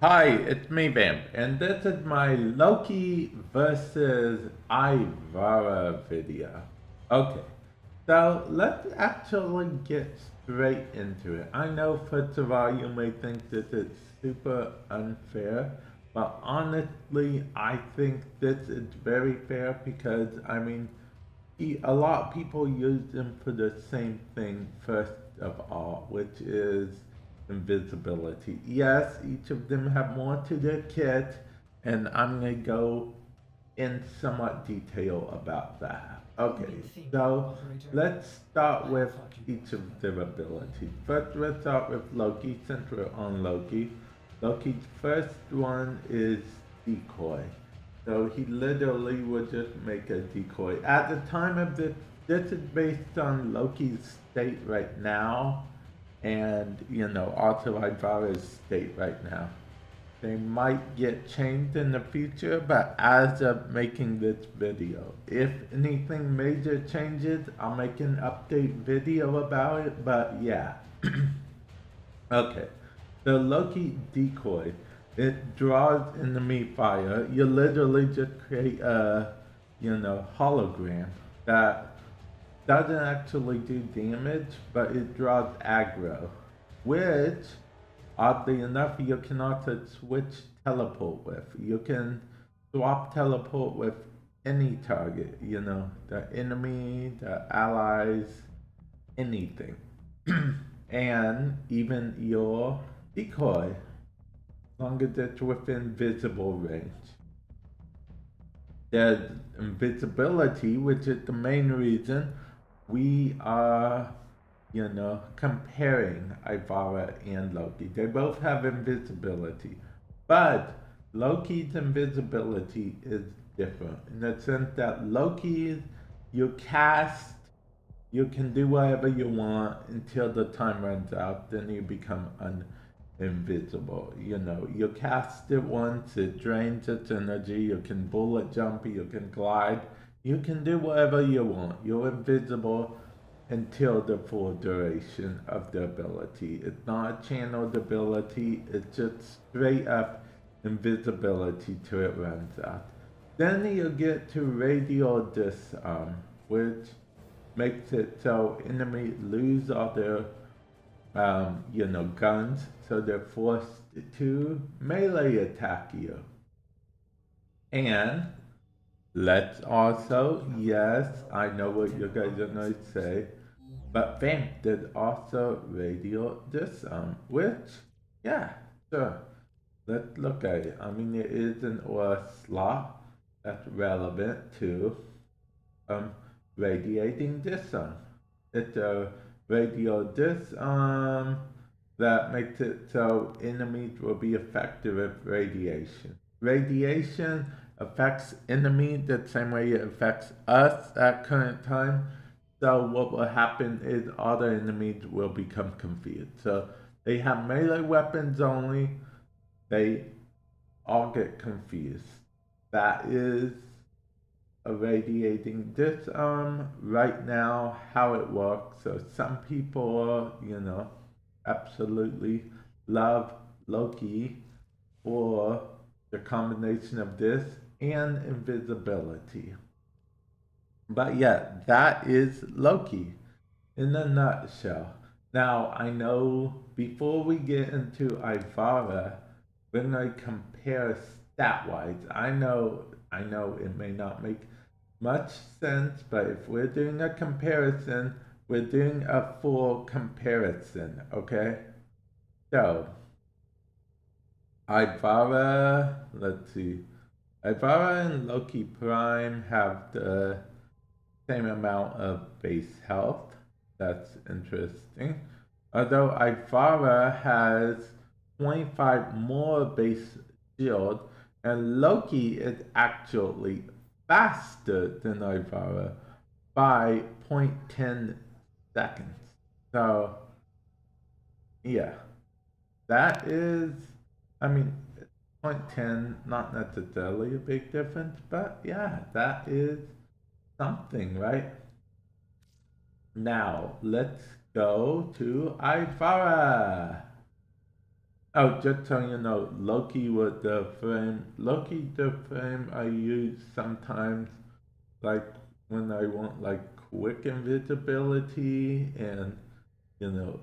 Hi, it's me, Vamp, and this is my Loki versus Ivara video. Okay, so let's actually get straight into it. I know, first of all, you may think this is super unfair, but honestly, I think this is very fair because, a lot of people use them for the same thing, first of all, which is invisibility. Yes, each of them have more to their kit, and I'm going to go in somewhat detail about that. Okay, so let's start with each of their abilities. First, let's start with Loki, since we're on Loki. Loki's first one is decoy. So he literally would just make a decoy. At the time of this is based on Loki's state right now, and also Ivara's state right now. They might get changed in the future, but as of making this video, if anything major changes, I'll make an update video about it, but yeah. Okay, the Loki decoy, it draws enemy fire. You literally just create a, hologram that doesn't actually do damage, but it draws aggro, which, oddly enough, you can also switch teleport with. You can swap teleport with any target, the enemy, the allies, anything. And even your decoy, as long as it's within visible range. There's invisibility, which is the main reason we are, comparing Ivara and Loki. They both have invisibility, but Loki's invisibility is different in the sense that Loki's, you cast, you can do whatever you want until the time runs out, then you become invisible. You cast it once, it drains its energy, you can bullet jump, you can glide, you can do whatever you want. You're invisible until the full duration of the ability. It's not a channeled ability, it's just straight up invisibility till it runs out. Then you get to radial disarm, which makes it so enemies lose all their guns, so they're forced to melee attack you. And let's also, yes, I know what you guys are going to say, but Vamp did also radial disarm, which, yeah, sure. Let's look at it. I mean, it is an ore slot that's relevant to um, radiating disarm. It's a radial disarm that makes it so enemies will be affected with radiation. Radiation affects enemies the same way it affects us at current time. So what will happen is other enemies will become confused. So they have melee weapons only. They all get confused. That is a radiating disarm right now, how it works. So some people, absolutely love Loki for the combination of this and invisibility. But yeah, that is Loki in a nutshell. Now, I know before we get into Ivara, we're going to compare stat wise. I know it may not make much sense, but if we're doing a comparison, we're doing a full comparison, okay? So, Ivara, let's see. Ivara and Loki Prime have the same amount of base health. That's interesting. Although Ivara has 25 more base shield, and Loki is actually faster than Ivara by 0.10 seconds. So, yeah, that is, I mean, 0.10, not necessarily a big difference, but yeah, that is something, right? Now, let's go to Ivara. Oh, just so you know, Loki with the frame. Loki the frame I use sometimes, like when I want like quick invisibility and you know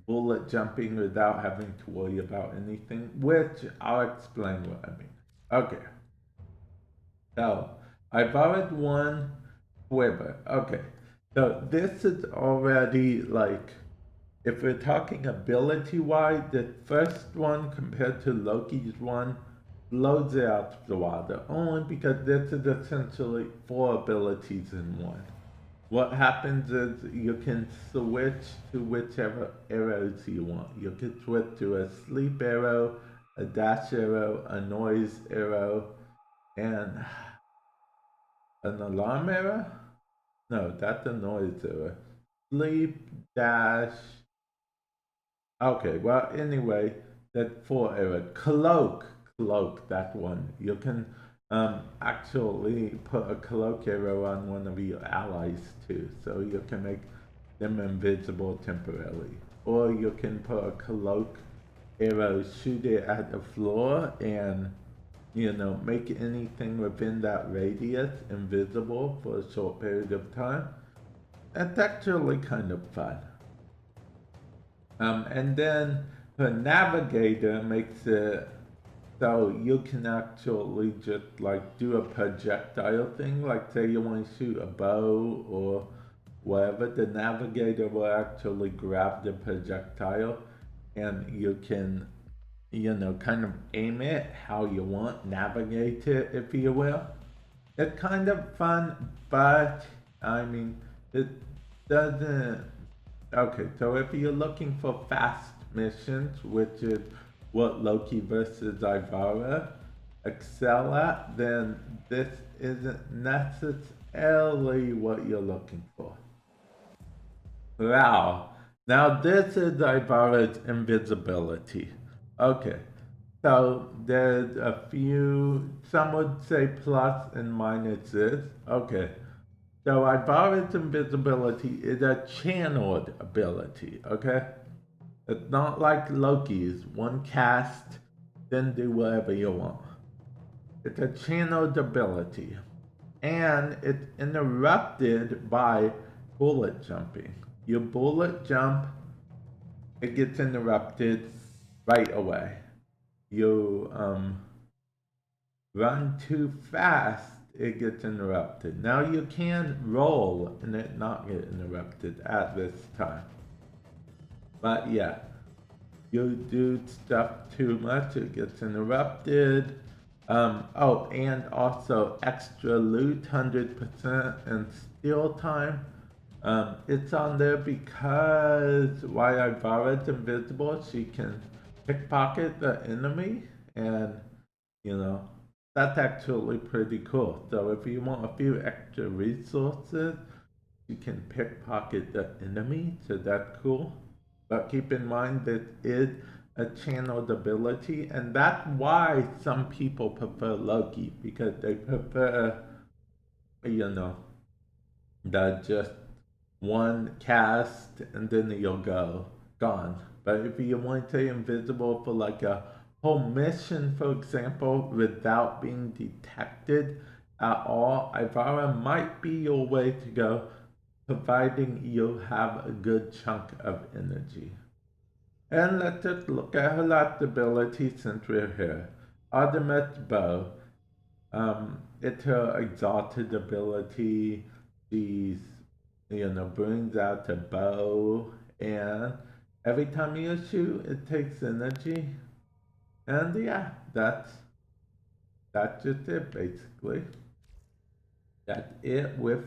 bullet jumping without having to worry about anything. Which I'll explain what I mean. Okay, so I borrowed one quiver. Okay, so this is already like if we're talking ability wise, the first one compared to Loki's one blows it out of the water only because this is essentially four abilities in one. What happens is you can switch to whichever arrows you want. You can switch to a sleep arrow, a dash arrow, a noise arrow, and an alarm arrow? No, that's a noise arrow. Sleep, dash, okay, well, anyway, that four error. Cloak, that one. You can actually put a cloak arrow on one of your allies too, so you can make them invisible temporarily. Or you can put a cloak arrow, shoot it at the floor, and make anything within that radius invisible for a short period of time. That's actually kind of fun. And then the navigator makes it so you can actually just like do a projectile thing, like say you want to shoot a bow or whatever, the navigator will actually grab the projectile and you can, kind of aim it how you want, navigate it, if you will. It's kind of fun, but I mean, it doesn't. Okay, so if you're looking for fast missions, which is what Loki versus Ivara excel at, then this isn't necessarily what you're looking for. Wow. Now this is Ivara's invisibility. Okay, so there's a few, some would say plus and minuses. Okay, so Ivara's invisibility is a channeled ability, okay? It's not like Loki's, one cast, then do whatever you want. It's a channeled ability. And it's interrupted by bullet jumping. You bullet jump, it gets interrupted right away. You run too fast, it gets interrupted. Now you can roll and it not get interrupted at this time. But yeah, you do stuff too much, it gets interrupted. Oh, and also extra loot, 100% and steal time. It's on there because while Ivara's invisible, she can pickpocket the enemy, and that's actually pretty cool. So if you want a few extra resources, you can pickpocket the enemy, so that's cool. But keep in mind that is a channeled ability, and that's why some people prefer Loki, because they prefer, the just one cast and then you'll go gone. But if you want to stay invisible for like a whole mission, for example, without being detected at all, Ivara might be your way to go, providing you have a good chunk of energy. And let's just look at her last ability since we're here. Artemis Bow. It's her exalted ability. She's brings out a bow, and every time you shoot, it takes energy. And yeah, that's just it basically. That's it with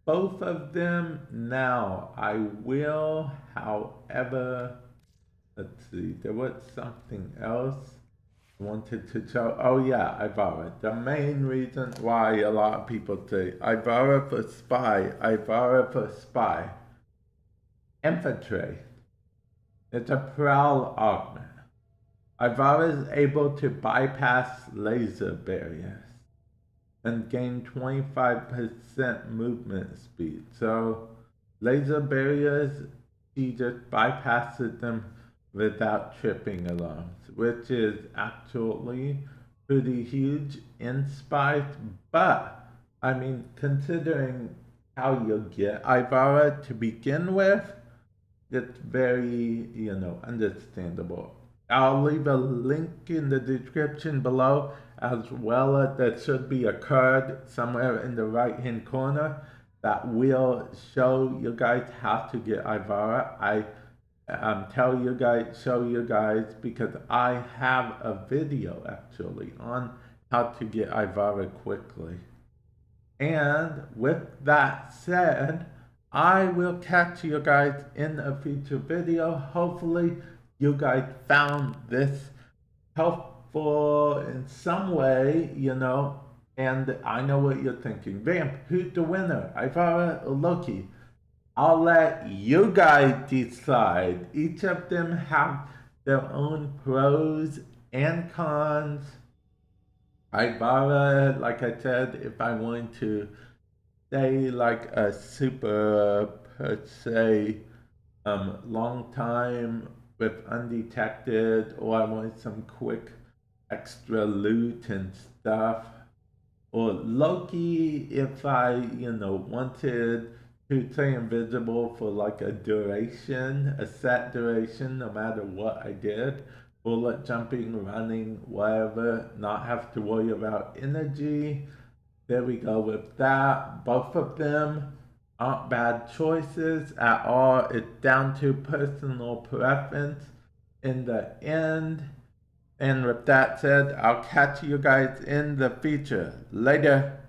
both of them. Now I will, however, let's see, there was something else I wanted to show. Oh yeah, Ivara. The main reason why a lot of people say Ivara for spy, Ivara for spy. Infiltrate. It's a prowl augment. Ivara is able to bypass laser barriers and gain 25% movement speed. So laser barriers, she just bypasses them without tripping alarms, which is actually pretty huge in Spice. But I mean, considering how you get Ivara to begin with, it's very, understandable. I'll leave a link in the description below, as well as there should be a card somewhere in the right hand corner that will show you guys how to get Ivara. I show you guys because I have a video actually on how to get Ivara quickly. And with that said, I will catch you guys in a future video. Hopefully you guys found this helpful in some way, and I know what you're thinking. Vamp, who's the winner? Ivara or Loki? I'll let you guys decide. Each of them have their own pros and cons. Ivara, like I said, if I want to stay like a super, per se, long time with undetected, or I want some quick extra loot and stuff. Or Loki, if I, wanted to stay invisible for like a duration, a set duration, no matter what I did. Bullet jumping, running, whatever, not have to worry about energy. There we go with that. Both of them aren't bad choices at all. It's down to personal preference in the end. And with that said, I'll catch you guys in the future. Later.